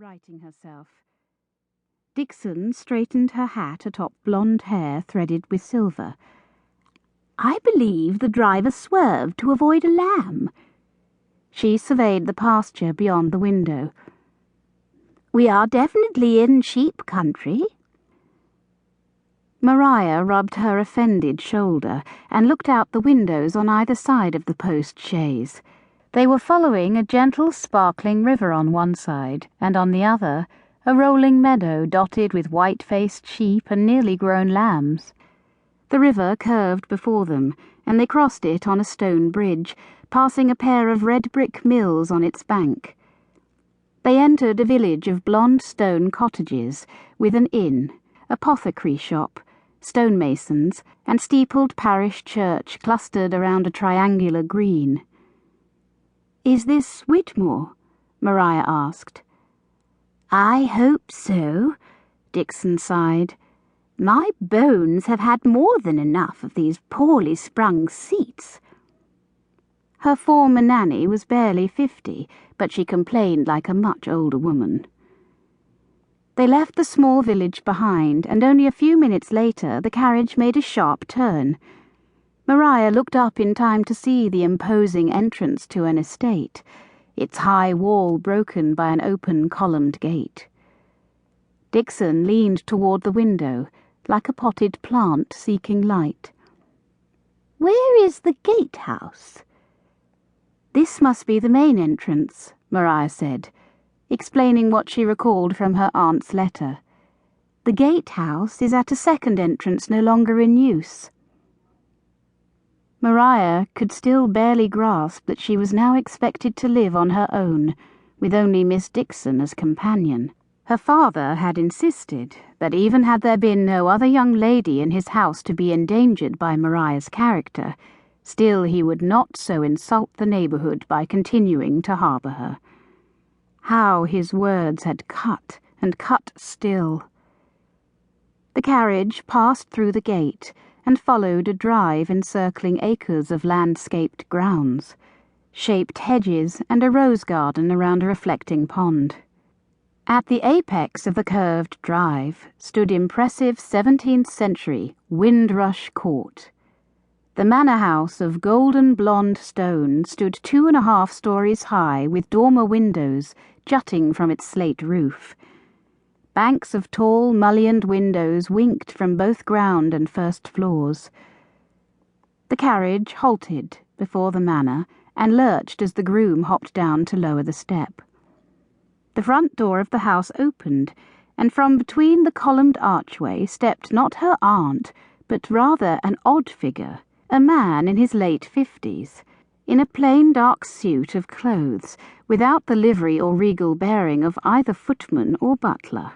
righting herself. Dixon straightened her hat atop blonde hair threaded with silver. "I believe the driver swerved to avoid a lamb." She surveyed the pasture beyond the window. "We are definitely in sheep country." Mariah rubbed her offended shoulder and looked out the windows on either side of the post-chaise. They were following a gentle, sparkling river on one side, and on the other, a rolling meadow dotted with white-faced sheep and nearly grown lambs. The river curved before them, and they crossed it on a stone bridge, passing a pair of red-brick mills on its bank. They entered a village of blonde stone cottages, with an inn, apothecary shop, stonemasons, and steepled parish church clustered around a triangular green. "Is this Whitmore?" Mariah asked. "I hope so," Dixon sighed. "My bones have had more than enough of these poorly sprung seats." Her former nanny was barely 50, but she complained like a much older woman. They left the small village behind, and only a few minutes later the carriage made a sharp turn. Mariah looked up in time to see the imposing entrance to an estate, its high wall broken by an open columned gate. Dixon leaned toward the window, like a potted plant seeking light. "Where is the gatehouse?" "This must be the main entrance," Mariah said, explaining what she recalled from her aunt's letter. "The gatehouse is at a second entrance no longer in use." Mariah could still barely grasp that she was now expected to live on her own, with only Miss Dixon as companion. Her father had insisted that even had there been no other young lady in his house to be endangered by Mariah's character, still he would not so insult the neighbourhood by continuing to harbour her. How his words had cut, and cut still. The carriage passed through the gate and followed a drive encircling acres of landscaped grounds, shaped hedges and a rose garden around a reflecting pond. At the apex of the curved drive stood impressive 17th century Windrush Court. The manor house of golden blonde stone stood 2.5 stories high with dormer windows jutting from its slate roof. Banks of tall, mullioned windows winked from both ground and first floors. The carriage halted before the manor and lurched as the groom hopped down to lower the step. The front door of the house opened, and from between the columned archway stepped not her aunt, but rather an odd figure, a man in his late 50s, in a plain dark suit of clothes, without the livery or regal bearing of either footman or butler.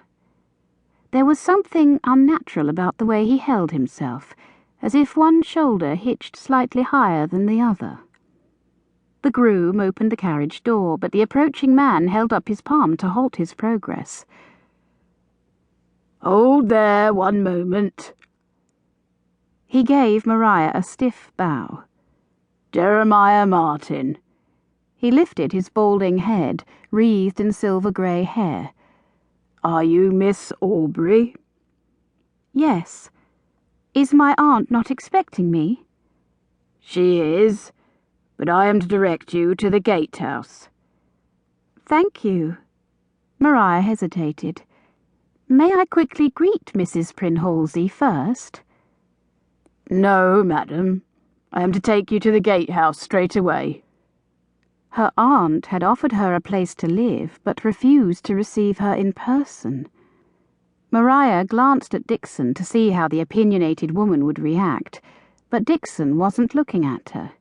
There was something unnatural about the way he held himself, as if one shoulder hitched slightly higher than the other. The groom opened the carriage door, but the approaching man held up his palm to halt his progress. "Hold there 1 moment." He gave Mariah a stiff bow. "Jeremiah Martin." He lifted his balding head, wreathed in silver-grey hair. "Are you Miss Aubrey?" "Yes. Is my aunt not expecting me?" "She is, but I am to direct you to the Gatehouse." "Thank you." Mariah hesitated. "May I quickly greet Mrs. Prynhalsey first?" "No, madam. I am to take you to the Gatehouse straight away." Her aunt had offered her a place to live, but refused to receive her in person. Mariah glanced at Dixon to see how the opinionated woman would react, but Dixon wasn't looking at her.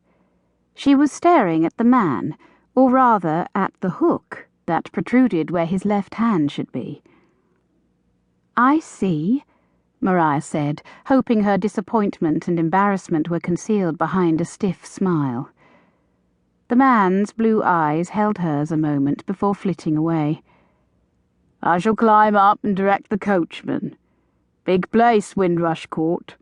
She was staring at the man, or rather at the hook that protruded where his left hand should be. "I see," Mariah said, hoping her disappointment and embarrassment were concealed behind a stiff smile. The man's blue eyes held hers a moment before flitting away. "I shall climb up and direct the coachman. Big place, Windrush Court."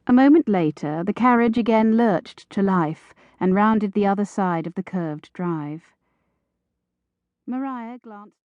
A moment later, the carriage again lurched to life and rounded the other side of the curved drive. Mariah glanced